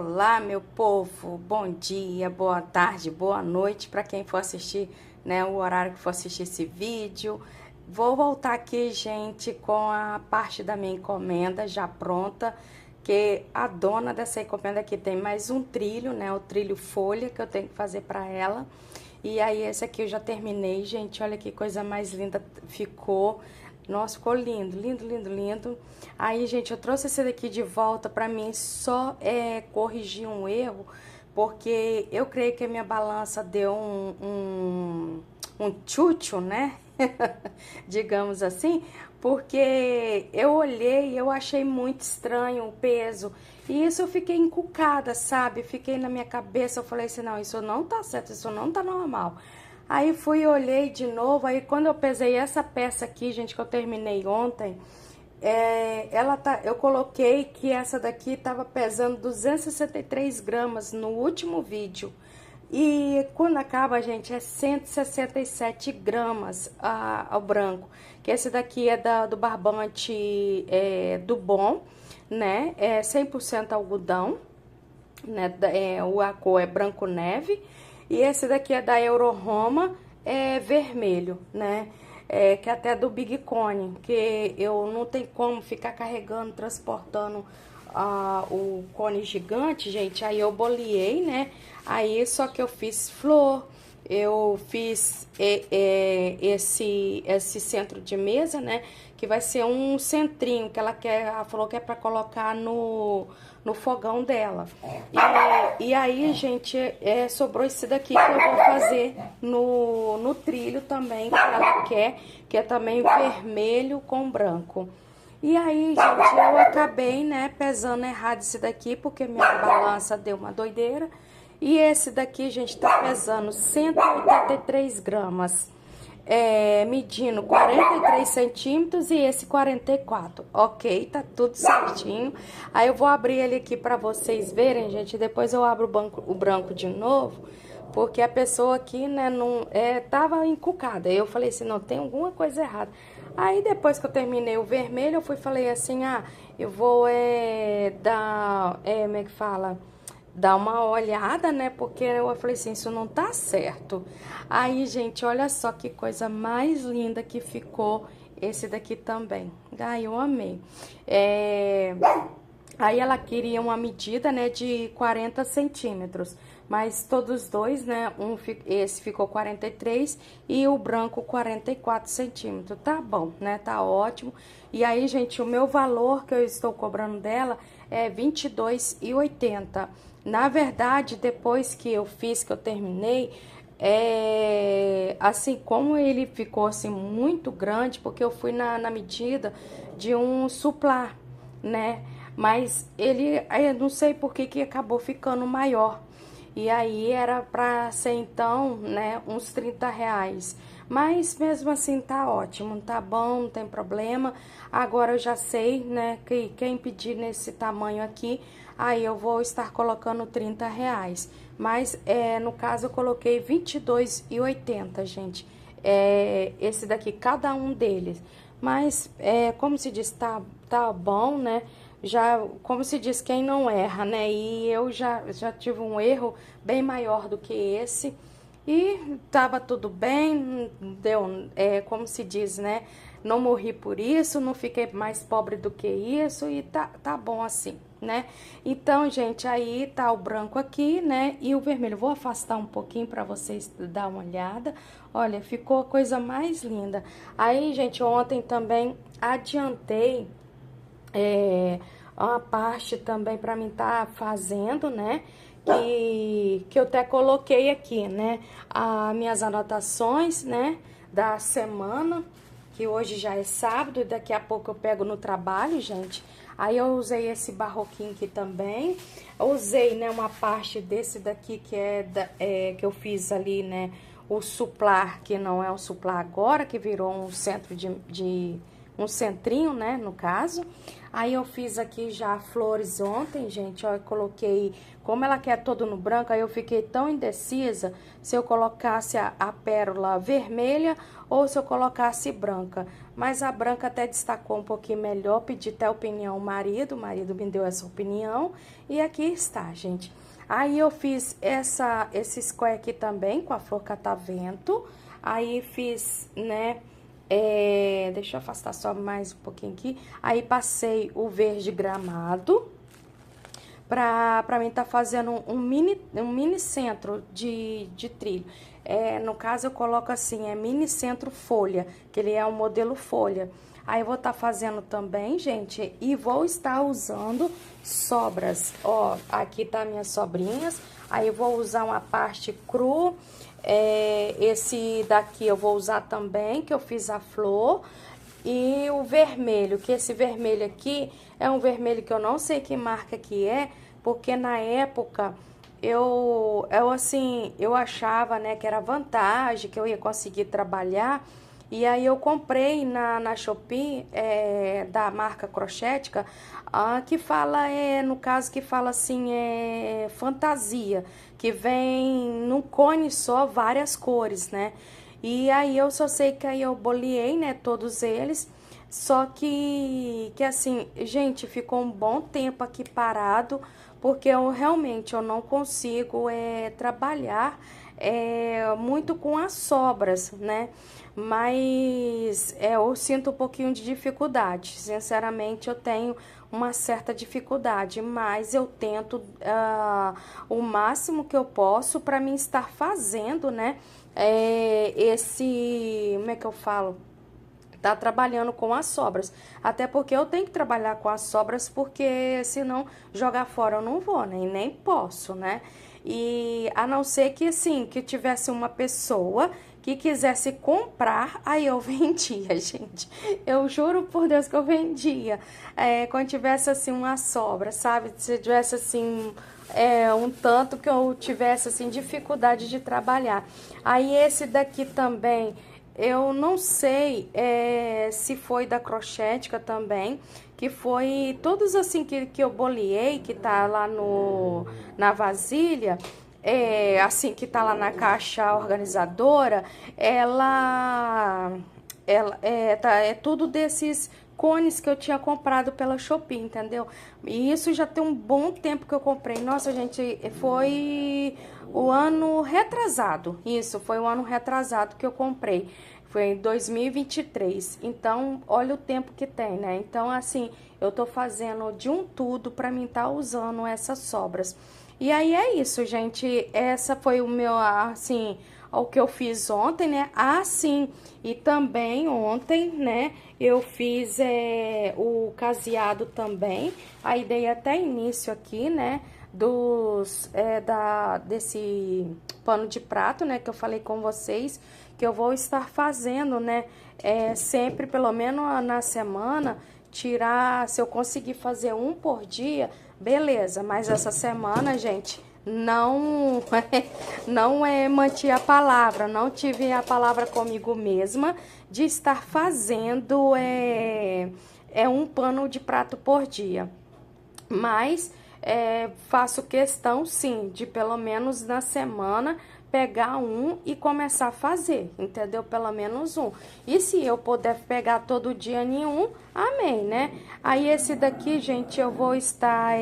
Olá, meu povo, bom dia, boa tarde, boa noite para quem for assistir, né, o horário que for assistir esse vídeo. Vou voltar aqui, gente, com a parte da minha encomenda já pronta, que a dona dessa encomenda aqui tem mais um trilho, né, o trilho folha que eu tenho que fazer para ela. E aí esse aqui eu já terminei, gente, olha que coisa mais linda ficou. Nossa, ficou lindo, lindo, lindo, lindo. Aí, gente, eu trouxe esse daqui de volta pra mim só corrigir um erro, porque eu creio que a minha balança deu um tchutchu, né? Digamos assim, porque eu olhei e eu achei muito estranho o peso. E isso eu fiquei encucada, sabe? Fiquei na minha cabeça, eu falei assim, não, isso não tá certo, isso não tá normal. Aí fui e olhei de novo, aí quando eu pesei essa peça aqui, gente, que eu terminei ontem, eu coloquei que essa daqui tava pesando 263 gramas no último vídeo. E quando acaba, gente, é 167 gramas ao branco. Que esse daqui é do barbante do Bom, né? É 100% algodão, né? A cor é branco neve. E esse daqui é da Euroroma, vermelho, né? Que é até do Big Cone, que eu não tenho como ficar carregando, transportando o cone gigante, gente. Aí eu boleei, né? Aí só que eu fiz flor, eu fiz esse centro de mesa, né? Que vai ser um centrinho que ela falou que é pra colocar no fogão dela. E aí, gente, sobrou esse daqui que eu vou fazer no trilho também, que ela quer, que é também vermelho com branco. E aí, gente, eu acabei, né, pesando errado esse daqui, porque minha balança deu uma doideira. E esse daqui, gente, tá pesando 183 gramas. Medindo 43 centímetros e esse 44, ok? Tá tudo certinho. Aí eu vou abrir ele aqui pra vocês verem, gente, depois eu abro o branco de novo, porque a pessoa aqui, né, tava encucada. Eu falei assim, não, tem alguma coisa errada. Aí depois que eu terminei o vermelho, eu falei assim, eu vou como é que fala? Dar uma olhada, né? Porque eu falei assim, isso não tá certo. Aí, gente, olha só que coisa mais linda que ficou esse daqui também. Ai, eu amei. Aí ela queria uma medida, né, de 40 centímetros. Mas todos dois, né, esse ficou 43 e o branco 44 centímetros. Tá bom, né, tá ótimo. E aí, gente, o meu valor que eu estou cobrando dela é R$22,80. Na verdade, depois que eu terminei, assim, como ele ficou assim muito grande, porque eu fui na medida de um suplá, né? Mas eu não sei por que acabou ficando maior. E aí era pra ser então, né, uns R$30. Mas mesmo assim tá ótimo, tá bom, não tem problema. Agora eu já sei, né, que quem pedir nesse tamanho aqui, aí eu vou estar colocando R$30. Mas no caso eu coloquei R$22,80, gente. Esse daqui, cada um deles. Mas como se diz, tá bom, né? Já, como se diz, quem não erra, né? E eu já tive um erro bem maior do que esse. E tava tudo bem, deu, como se diz, né? Não morri por isso, não fiquei mais pobre do que isso e tá bom assim, né? Então, gente, aí tá o branco aqui, né? E o vermelho. Vou afastar um pouquinho pra vocês dar uma olhada. Olha, ficou a coisa mais linda. Aí, gente, ontem também adiantei uma parte também para mim tá fazendo, né? Que eu até coloquei aqui, né? As minhas anotações, né? Da semana, que hoje já é sábado e daqui a pouco eu pego no trabalho, gente. Aí eu usei esse barroquinho aqui também. Eu usei, né, uma parte desse daqui que que eu fiz ali, né? O suplar, que não é o suplar agora, que virou um centro um centrinho, né, no caso. Aí eu fiz aqui já flores ontem, gente, ó, eu coloquei, como ela quer todo no branco, aí eu fiquei tão indecisa se eu colocasse a pérola vermelha ou se eu colocasse branca. Mas a branca até destacou um pouquinho melhor, pedi até a opinião ao marido, o marido me deu essa opinião e aqui está, gente. Aí eu fiz esse square aqui também com a flor catavento, aí fiz, né... deixa eu afastar só mais um pouquinho aqui. Aí passei o verde gramado pra mim tá fazendo um mini centro de trilho. No caso eu coloco assim, mini centro folha, que ele é um modelo folha. Aí eu vou estar fazendo também, gente, e vou estar usando sobras. Ó, aqui tá minhas sobrinhas. Aí eu vou usar uma parte cru. Esse daqui eu vou usar também, que eu fiz a flor. E o vermelho, que esse vermelho aqui é um vermelho que eu não sei que marca que é, porque na época eu achava, né, que era vantagem, que eu ia conseguir trabalhar. E aí eu comprei na Shopee, da marca Crochética, que fala, no caso que fala assim, fantasia, que vem num cone só várias cores, né? E aí eu só sei que aí eu boleei, né, todos eles, só que assim, gente, ficou um bom tempo aqui parado, porque eu realmente eu não consigo trabalhar muito com as sobras, né? Mas eu sinto um pouquinho de dificuldade. Sinceramente, eu tenho uma certa dificuldade, mas eu tento o máximo que eu posso para mim estar fazendo, né? Como é que eu falo? Tá trabalhando com as sobras. Até porque eu tenho que trabalhar com as sobras, porque senão jogar fora eu não vou, né? E nem posso, né? E a não ser que assim, que tivesse uma pessoa que quisesse comprar, aí eu vendia, gente. Eu juro por Deus que eu vendia. Quando tivesse assim uma sobra, sabe? Se tivesse assim um tanto que eu tivesse assim dificuldade de trabalhar. Aí esse daqui também, eu não sei se foi da Crochética também, que foi todos assim que eu boleei, que tá lá na vasilha, assim que tá lá na caixa organizadora, é tudo desses cones que eu tinha comprado pela Shopee, entendeu? E isso já tem um bom tempo que eu comprei. Nossa, gente, foi o ano retrasado. Isso, foi o ano retrasado que eu comprei. Foi em 2023. Então, olha o tempo que tem, né? Então, assim, eu tô fazendo de um tudo pra mim tá usando essas sobras. E aí é isso, gente. Essa foi o meu, assim, o que eu fiz ontem, né? Ah, sim. E também ontem, né? Eu fiz o caseado também. Aí dei até início aqui, né? Desse pano de prato, né? Que eu falei com vocês que eu vou estar fazendo, né? Sempre, pelo menos na semana, tirar, se eu conseguir fazer um por dia, beleza. Mas essa semana, gente, não mantive a palavra, não tive a palavra comigo mesma de estar fazendo um pano de prato por dia. Mas faço questão, sim, de pelo menos na semana pegar um e começar a fazer, entendeu? Pelo menos um. E se eu puder pegar todo dia nenhum, amém, né? Aí esse daqui, gente, eu vou estar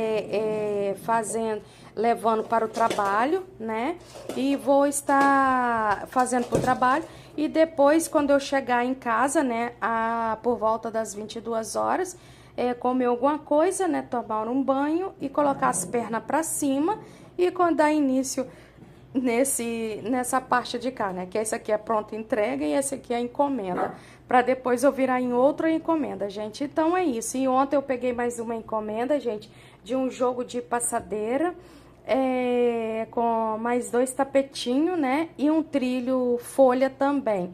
fazendo, levando para o trabalho, né? E vou estar fazendo para o trabalho. E depois, quando eu chegar em casa, né, por volta das 22 horas, comer alguma coisa, né, tomar um banho e colocar as pernas para cima. E quando dá início nessa parte de cá, né? Que esse aqui é pronta entrega e esse aqui é encomenda. Para depois eu virar em outra encomenda, gente. Então é isso. E ontem eu peguei mais uma encomenda, gente, de um jogo de passadeira, com mais 2 tapetinhos, né? E um trilho folha também,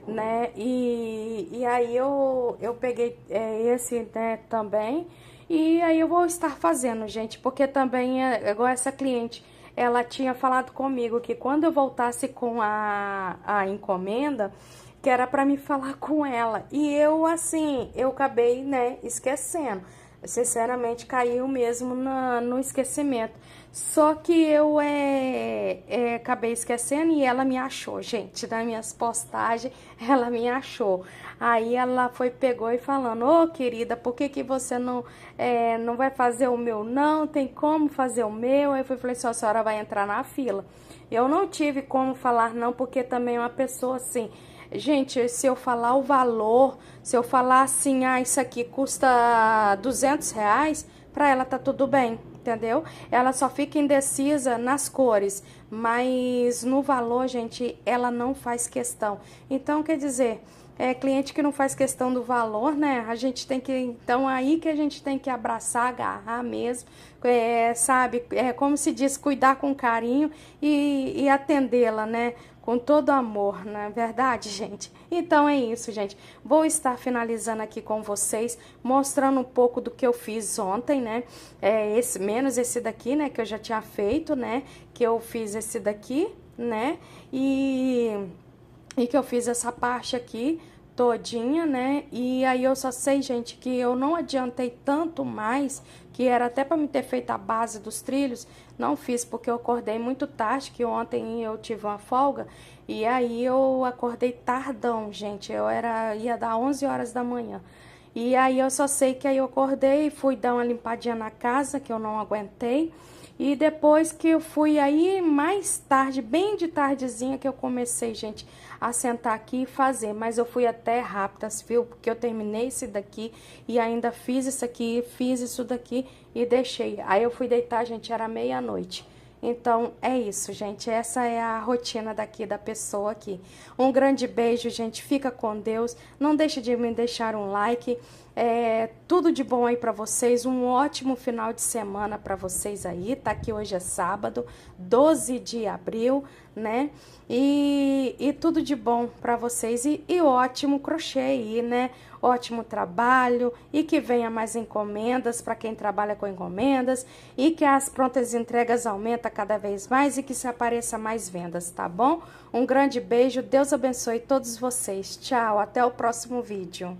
né? E aí eu peguei esse, né, também. E aí eu vou estar fazendo, gente, porque também igual essa cliente, ela tinha falado comigo que quando eu voltasse com a encomenda, que era para me falar com ela. E eu, assim, eu acabei, né, esquecendo. sinceramente, caiu mesmo no esquecimento. Só que eu acabei esquecendo e ela me achou, gente, nas minhas postagens, ela me achou. Aí ela pegou e falando, ô querida, por que que você não vai fazer o meu? Não, tem como fazer o meu? Aí eu falei assim, a senhora vai entrar na fila. Eu não tive como falar não, porque também é uma pessoa assim... Gente, se eu falar o valor, se eu falar assim, isso aqui custa R$ 200, para ela tá tudo bem, entendeu? Ela só fica indecisa nas cores, mas no valor, gente, ela não faz questão. Então, quer dizer, cliente que não faz questão do valor, né? A gente tem que, então, aí que a gente tem que abraçar, agarrar mesmo, sabe? Como se diz, cuidar com carinho e atendê-la, né? Com todo amor, não é verdade, gente? Então é isso, gente. Vou estar finalizando aqui com vocês, mostrando um pouco do que eu fiz ontem, né? Menos esse daqui, né? Que eu já tinha feito, né? Que eu fiz esse daqui, né? E que eu fiz essa parte aqui todinha, né? E aí eu só sei, gente, que eu não adiantei tanto mais, que era até para me ter feito a base dos trilhos, não fiz porque eu acordei muito tarde, que ontem eu tive uma folga, e aí eu acordei tardão, gente, ia dar 11 horas da manhã. E aí eu só sei que aí eu acordei, fui dar uma limpadinha na casa, que eu não aguentei. E depois que eu fui aí, mais tarde, bem de tardezinha, que eu comecei, gente, a sentar aqui e fazer. Mas eu fui até rápidas, viu? Porque eu terminei esse daqui e ainda fiz isso aqui, fiz isso daqui e deixei. Aí eu fui deitar, gente, era meia-noite. Então, é isso, gente. Essa é a rotina daqui da pessoa aqui. Um grande beijo, gente. Fica com Deus. Não deixe de me deixar um like. Tudo de bom aí pra vocês. Um ótimo final de semana pra vocês aí. Tá aqui hoje é sábado, 12 de abril, né? E tudo de bom pra vocês. E ótimo crochê aí, né? Ótimo trabalho e que venha mais encomendas para quem trabalha com encomendas e que as prontas entregas aumentem cada vez mais e que se apareça mais vendas, tá bom? Um grande beijo, Deus abençoe todos vocês. Tchau, até o próximo vídeo.